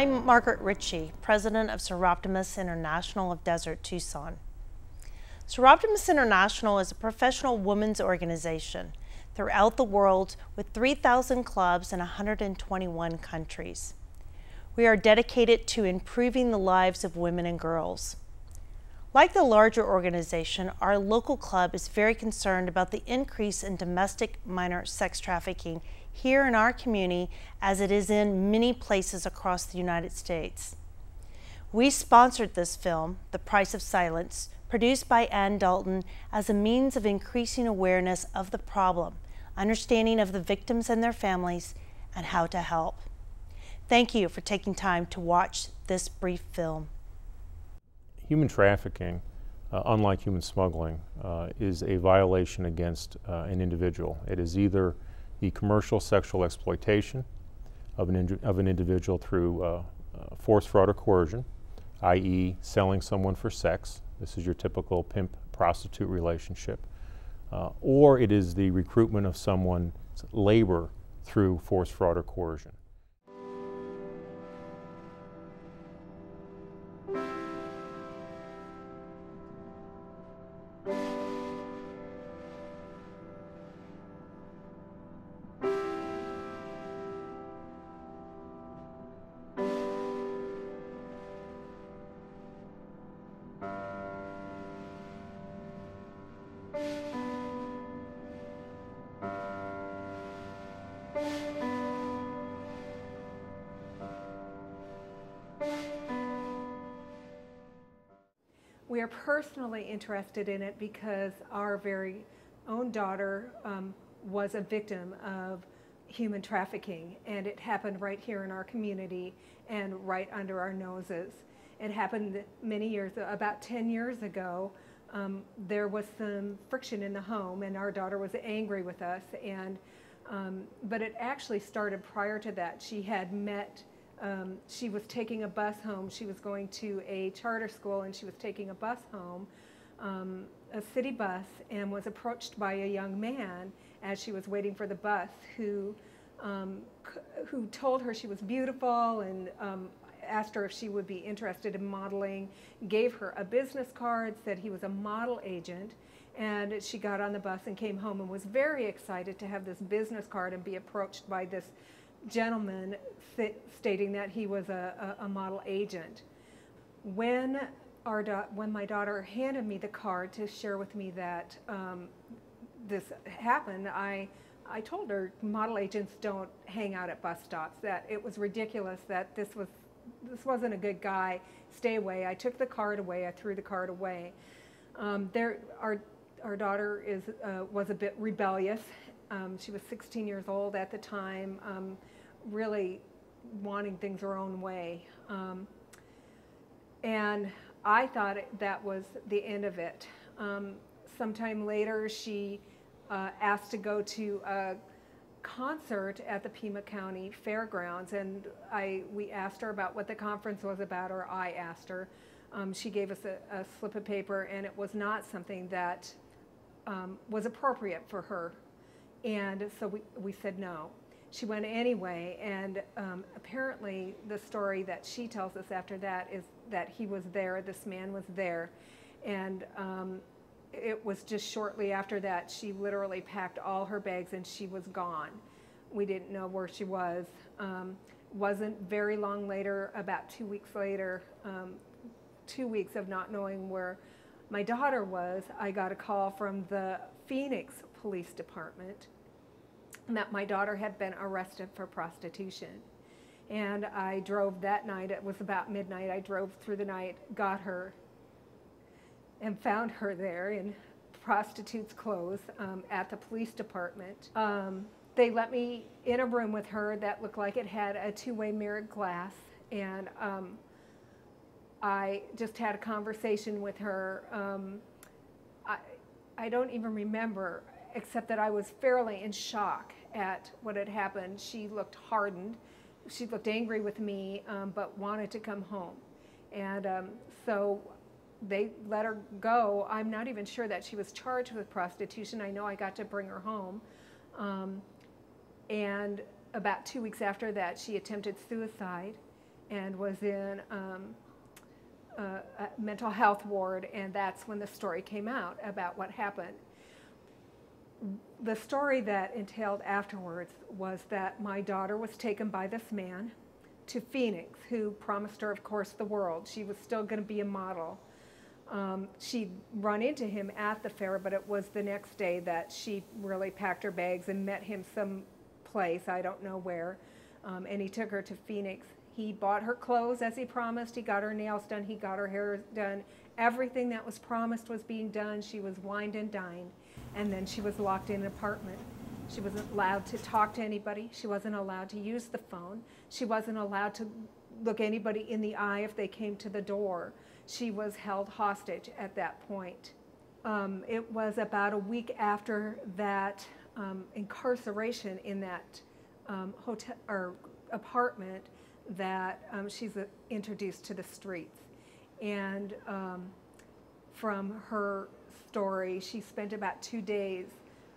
I'm Margaret Ritchie, President of Seroptimus International of Desert Tucson. Seroptimus International is a professional women's organization throughout the world with 3,000 clubs in 121 countries. We are dedicated to improving the lives of women and girls. Like the larger organization, our local club is very concerned about the increase in domestic minor sex trafficking here in our community as it is in many places across the United States. We sponsored this film, The Price of Silence, produced by A.Dalton, as a means of increasing awareness of the problem, understanding of the victims and their families, and how to help. Thank you for taking time to watch this brief film. Human trafficking, unlike human smuggling, is a violation against an individual. It is either the commercial sexual exploitation of an individual through force, fraud, or coercion, i.e. selling someone for sex. This is your typical pimp-prostitute relationship. Or it is the recruitment of someone's labor through force, fraud, or coercion. We are personally interested in it because our very own daughter was a victim of human trafficking, and it happened right here in our community and right under our noses. It happened many years, about 10 years ago. There was some friction in the home, and our daughter was angry with us, and but it actually started prior to that. She had met she was taking a bus home. She was going to a charter school, and she was taking a bus home, a city bus, and was approached by a young man as she was waiting for the bus who told her she was beautiful and asked her if she would be interested in modeling, gave her a business card, said he was a model agent, and she got on the bus and came home and was very excited to have this business card and be approached by this gentleman stating that he was a model agent. When my daughter handed me the card to share with me that this happened, I told her model agents don't hang out at bus stops, that it was ridiculous, that this wasn't a good guy, stay away. I took the card away, I threw the card away. Our daughter was a bit rebellious. She was 16 years old at the time, really wanting things her own way. And I thought that was the end of it. Sometime later, she asked to go to a concert at the Pima County Fairgrounds, and we asked her about what the conference was about, or I asked her. She gave us a slip of paper, and it was not something that was appropriate for her. And so we said no. She went anyway, and apparently the story that she tells us after that is that he was there, this man was there, and it was just shortly after that she literally packed all her bags and she was gone. We didn't know where she was. Wasn't very long later, about 2 weeks later, 2 weeks of not knowing where my daughter was, I got a call from the Phoenix Police Department that my daughter had been arrested for prostitution. And I drove that night, it was about midnight, I drove through the night, got her, and found her there in prostitute's clothes at the police department. They let me in a room with her that looked like it had a two-way mirrored glass, and I just had a conversation with her. I don't even remember, except that I was fairly in shock at what had happened. She looked hardened. She looked angry with me, but wanted to come home. And so they let her go. I'm not even sure that she was charged with prostitution. I know I got to bring her home. And about 2 weeks after that, she attempted suicide. and was in a mental health ward, and that's when the story came out about what happened. The story that entailed afterwards was that my daughter was taken by this man to Phoenix, who promised her, of course, the world. She was still going to be a model. She'd run into him at the fair, but it was the next day that she really packed her bags and met him someplace, I don't know where, and he took her to Phoenix. He bought her clothes as he promised. He got her nails done. He got her hair done. Everything that was promised was being done. She was wined and dined, and then she was locked in an apartment. She wasn't allowed to talk to anybody. She wasn't allowed to use the phone. She wasn't allowed to look anybody in the eye if they came to the door. She was held hostage at that point. It was about a week after that incarceration in that hotel or apartment that she's introduced to the streets. And from her story, she spent about 2 days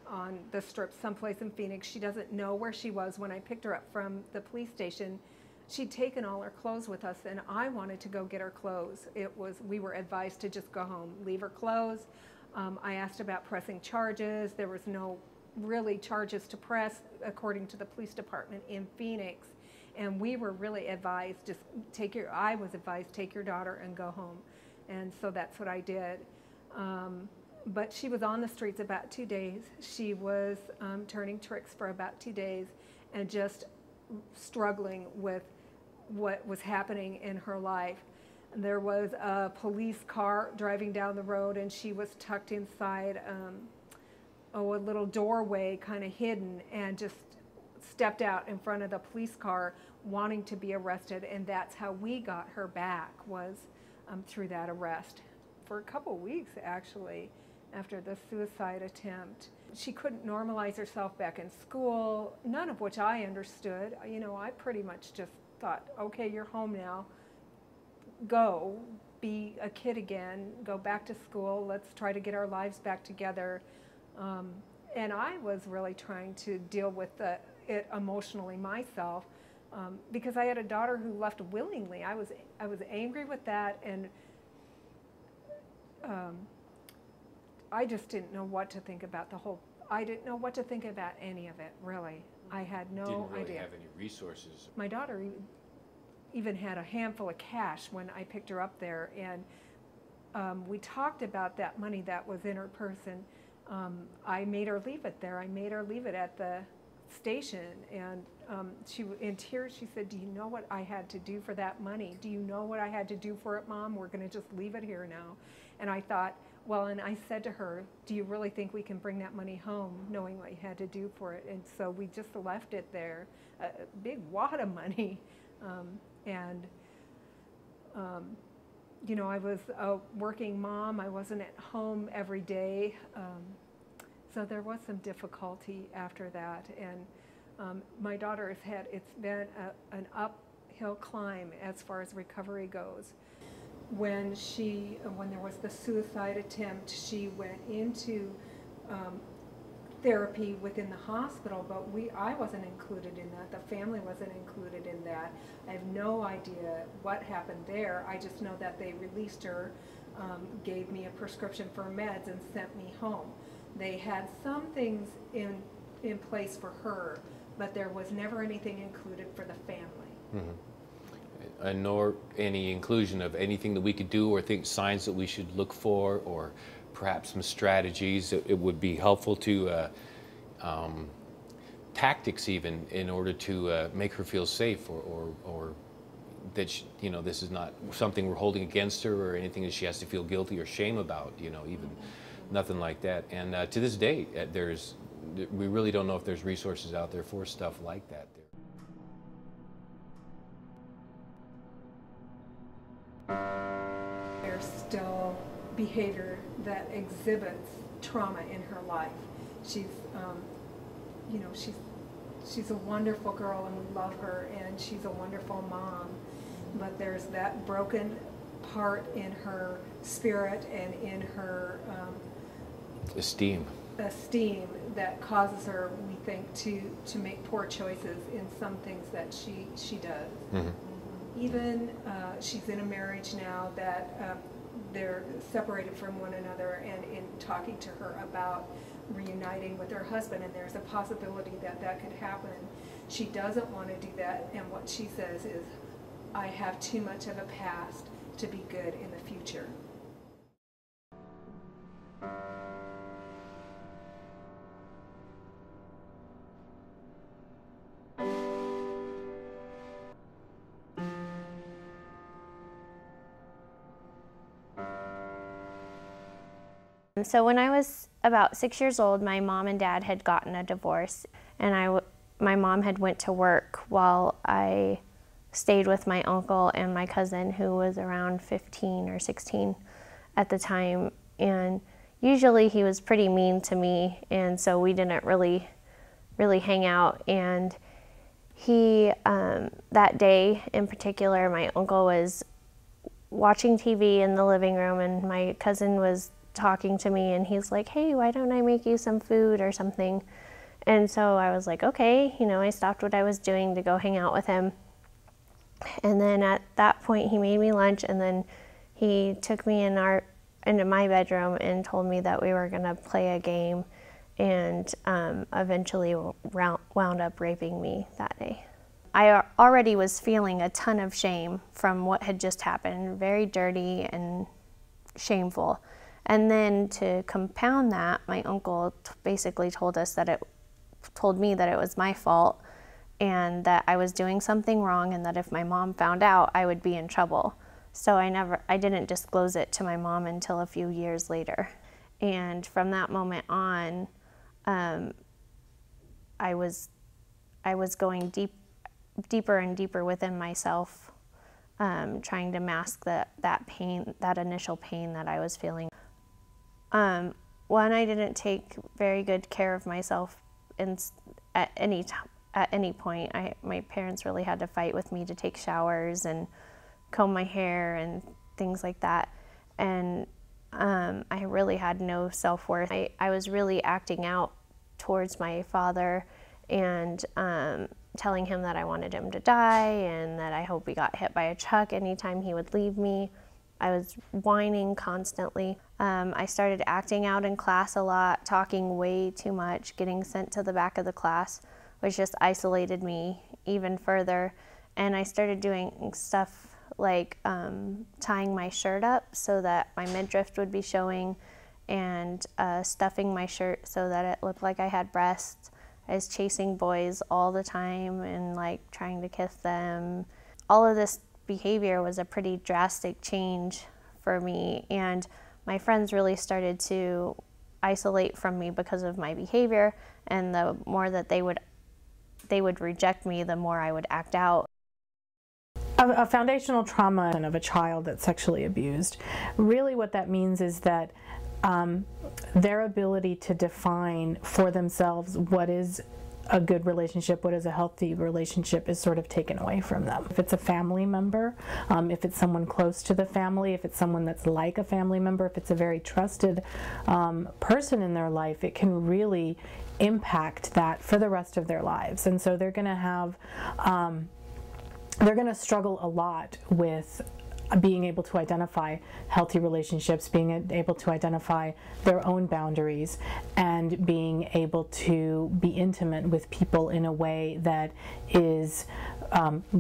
on the strip someplace in Phoenix. She doesn't know where she was. When I picked her up from the police station, she'd taken all her clothes with us, and I wanted to go get her clothes. We were advised to just go home, leave her clothes. I asked about pressing charges. There was no really charges to press according to the police department in Phoenix. And we were really advised, I was advised, take your daughter and go home. And so that's what I did. But she was on the streets about 2 days. She was turning tricks for about 2 days and just struggling with what was happening in her life. And there was a police car driving down the road, and she was tucked inside a little doorway, kind of hidden, and just stepped out in front of the police car wanting to be arrested. And that's how we got her back, was through that arrest. For a couple of weeks, actually, after the suicide attempt. She couldn't normalize herself back in school, none of which I understood. You know, I pretty much just thought, okay, you're home now. Go, be a kid again, go back to school, let's try to get our lives back together. And I was really trying to deal with it emotionally myself, because I had a daughter who left willingly. I was angry with that, and I just didn't know what to think about I didn't know what to think about any of it, really. I had no idea. Didn't really have any resources. My daughter even had a handful of cash when I picked her up there, and we talked about that money that was in her purse, and I made her leave it there. I made her leave it at the station, and she, in tears, she said, "Do you know what I had to do for that money? Do you know what I had to do for it, Mom? We're going to just leave it here now." And I thought, well, and I said to her, "Do you really think we can bring that money home, knowing what you had to do for it?" And so we just left it there, a big wad of money. You know, I was a working mom. I wasn't at home every day. So there was some difficulty after that. And my daughter it's been an uphill climb as far as recovery goes. When there was the suicide attempt, she went into therapy within the hospital, but I wasn't included in that. The family wasn't included in that. I have no idea what happened there. I just know that they released her, gave me a prescription for meds, and sent me home. They had some things in place for her, but there was never anything included for the family. Mm-hmm. Nor any inclusion of anything that we could do, or signs that we should look for, or perhaps some strategies that it would be helpful to, tactics even, in order to make her feel safe, or that this is not something we're holding against her, or anything that she has to feel guilty or shame about, even nothing like that. And to this day, we really don't know if there's resources out there for stuff like that. There's still behavior that exhibits trauma in her life. She's a wonderful girl, and we love her, and she's a wonderful mom. But there's that broken part in her spirit and in her esteem that causes her, we think, to make poor choices in some things that she does. Mm-hmm. even she's in a marriage now that they're separated from one another, and in talking to her about reuniting with her husband, and there's a possibility that that could happen, she doesn't want to do that, and what she says is, I have too much of a past to be good in the future. So when I was about 6 years old, my mom and dad had gotten a divorce, and my mom had went to work while I stayed with my uncle and my cousin, who was around 15 or 16 at the time. And usually he was pretty mean to me, and so we didn't really hang out. And he, that day in particular, my uncle was watching TV in the living room, and my cousin was talking to me, and he's like, hey, why don't I make you some food or something? And so I was like, okay, you know, I stopped what I was doing to go hang out with him. And then at that point he made me lunch, and then he took me into my bedroom and told me that we were gonna play a game, and eventually wound up raping me that day. I already was feeling a ton of shame from what had just happened, very dirty and shameful. And then to compound that, my uncle basically told me that it was my fault, and that I was doing something wrong, and that if my mom found out, I would be in trouble. So I didn't disclose it to my mom until a few years later. And from that moment on, I was going deeper and deeper within myself, trying to mask that pain, that initial pain that I was feeling. One, I didn't take very good care of myself at any point. My parents really had to fight with me to take showers and comb my hair and things like that. And I really had no self-worth. I was really acting out towards my father, and telling him that I wanted him to die, and that I hope he got hit by a truck anytime he would leave me. I was whining constantly. I started acting out in class a lot, talking way too much, getting sent to the back of the class, which just isolated me even further. And I started doing stuff like tying my shirt up so that my midriff would be showing, and stuffing my shirt so that it looked like I had breasts. I was chasing boys all the time and like trying to kiss them. All of this behavior was a pretty drastic change for me, and my friends really started to isolate from me because of my behavior, and the more that they would reject me, the more I would act out. A foundational trauma of a child that's sexually abused, really what that means is that their ability to define for themselves what is a good relationship, what is a healthy relationship, is sort of taken away from them. If it's a family member, if it's someone close to the family, if it's someone that's like a family member, if it's a very trusted person in their life, it can really impact that for the rest of their lives. And so they're going to have, they're going to struggle a lot with being able to identify healthy relationships, being able to identify their own boundaries, and being able to be intimate with people in a way that is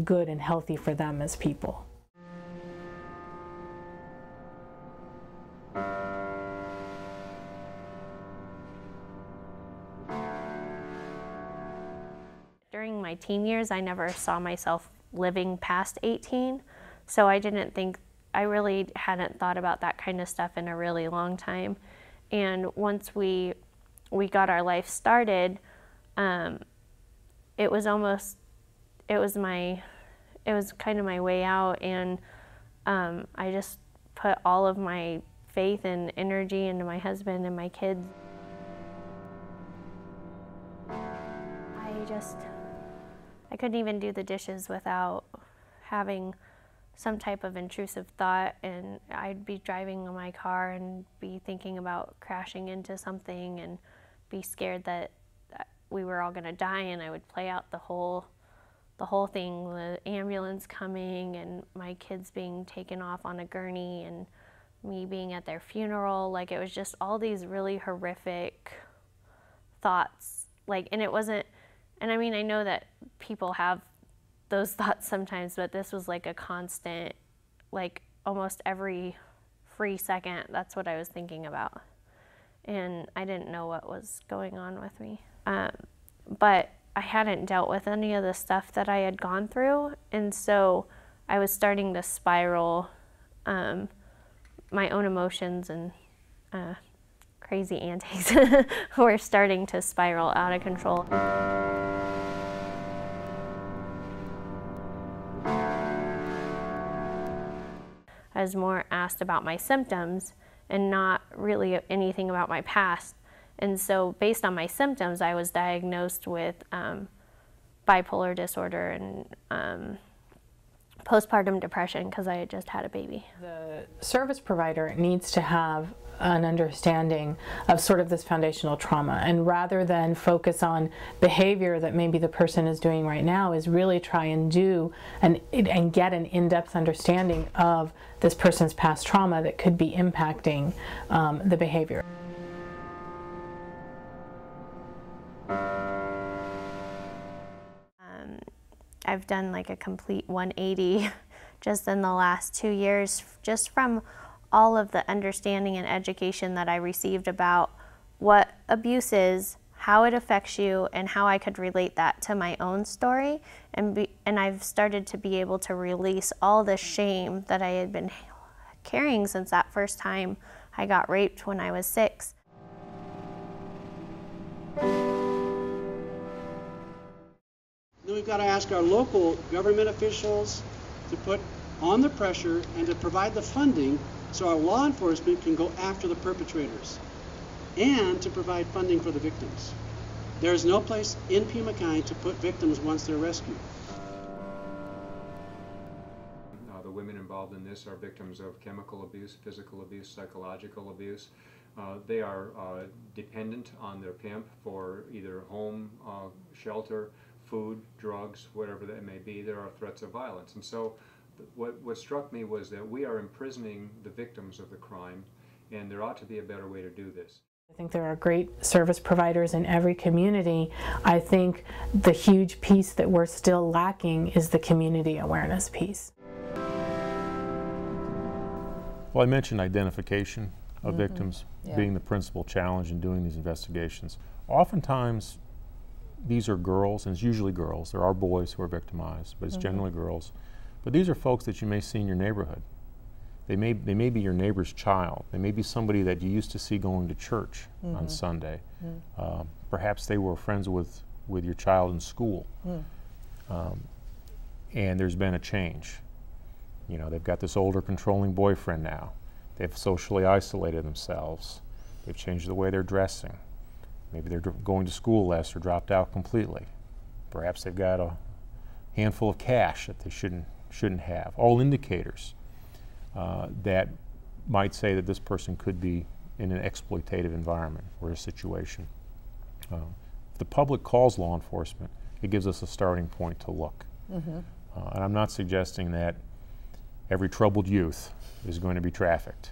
good and healthy for them as people. During my teen years, I never saw myself living past 18. So I really hadn't thought about that kind of stuff in a really long time. And once we got our life started, it was kind of my way out, and I just put all of my faith and energy into my husband and my kids. I couldn't even do the dishes without having some type of intrusive thought, and I'd be driving in my car and be thinking about crashing into something and be scared that we were all gonna die, and I would play out the whole the whole thing, the ambulance coming and my kids being taken off on a gurney and me being at their funeral, like it was just all these really horrific thoughts. Like, and it wasn't, and I mean, I know that people have those thoughts sometimes, but this was like a constant, like almost every free second, that's what I was thinking about. And I didn't know what was going on with me. But I hadn't dealt with any of the stuff that I had gone through, and so I was starting to spiral. My own emotions and crazy antics were starting to spiral out of control. I was more asked about my symptoms and not really anything about my past. And so based on my symptoms, I was diagnosed with bipolar disorder and postpartum depression because I had just had a baby. The service provider needs to have an understanding of sort of this foundational trauma, and rather than focus on behavior that maybe the person is doing right now, is really try and do and get an in-depth understanding of this person's past trauma that could be impacting the behavior. I've done like a complete 180 just in the last 2 years, just from all of the understanding and education that I received about what abuse is, how it affects you, and how I could relate that to my own story. And I've started to be able to release all the shame that I had been carrying since that first time I got raped when I was 6. Then we've got to ask our local government officials to put on the pressure and to provide the funding so our law enforcement can go after the perpetrators, and to provide funding for the victims. There is no place in Pima County to put victims once they're rescued. The women involved in this are victims of chemical abuse, physical abuse, psychological abuse. They are dependent on their pimp for either home, shelter, food, drugs, whatever that may be. There are threats of violence. And so what struck me was that we are imprisoning the victims of the crime, and there ought to be a better way to do this. I think there are great service providers in every community. I think the huge piece that we're still lacking is the community awareness piece. Well, I mentioned identification of victims being the principal challenge in doing these investigations. Oftentimes, these are girls, and it's usually girls. There are boys who are victimized, but it's generally girls. But these are folks that you may see in your neighborhood. They may be your neighbor's child. They may be somebody that you used to see going to church on Sunday. Perhaps they were friends with your child in school. And there's been a change. You know, they've got this older controlling boyfriend now. They've socially isolated themselves. They've changed the way they're dressing. Maybe they're going to school less or dropped out completely. Perhaps they've got a handful of cash that they shouldn't have. All indicators that might say that this person could be in an exploitative environment or a situation. If the public calls law enforcement, it gives us a starting point to look. And I'm not suggesting that every troubled youth is going to be trafficked.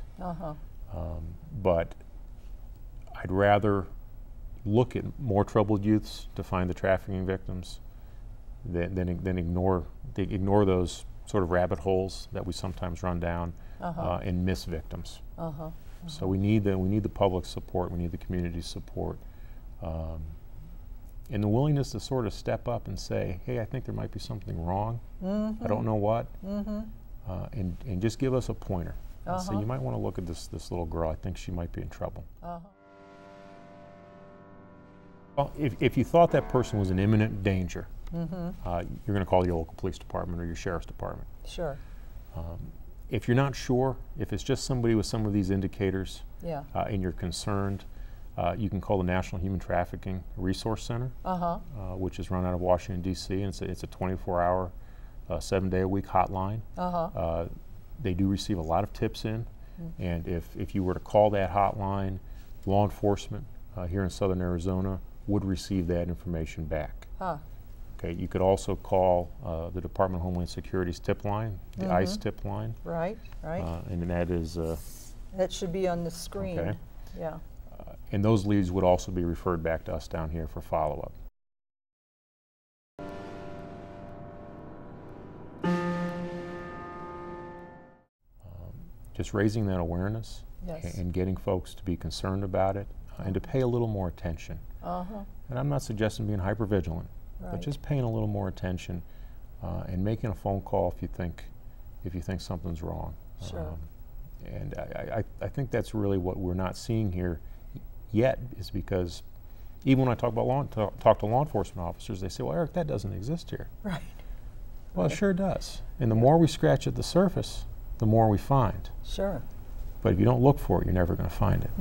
But I'd rather look at more troubled youths to find the trafficking victims than ignore those sort of rabbit holes that we sometimes run down and miss victims. So we need the public support, we need the community support, and the willingness to sort of step up and say, hey, I think there might be something wrong. I don't know what, and just give us a pointer. So you might want to look at this little girl. I think she might be in trouble. Well, if you thought that person was in imminent danger, you're going to call your local police department or your sheriff's department. Sure. If you're not sure, if it's just somebody with some of these indicators and you're concerned, you can call the National Human Trafficking Resource Center, which is run out of Washington, D.C., and it's a 24-hour, 7-day-a-week hotline. They do receive a lot of tips in, and if you were to call that hotline, law enforcement here in southern Arizona would receive that information back. Okay, Okay, you could also call the Department of Homeland Security's tip line, the ICE tip line. Right, right. And that is... that should be on the screen. Okay. Yeah. And those leads would also be referred back to us down here for follow-up. Just raising that awareness, Yes. and getting folks to be concerned about it, and to pay a little more attention. And I'm not suggesting being hypervigilant, but just paying a little more attention, and making a phone call if you think something's wrong. Sure. And I think that's really what we're not seeing here yet, is because even when I talk to law enforcement officers, they say, "Well, Eric, that doesn't exist here." Right. Well, it sure does. And the more we scratch at the surface, the more we find. Sure. But if you don't look for it, you're never going to find it.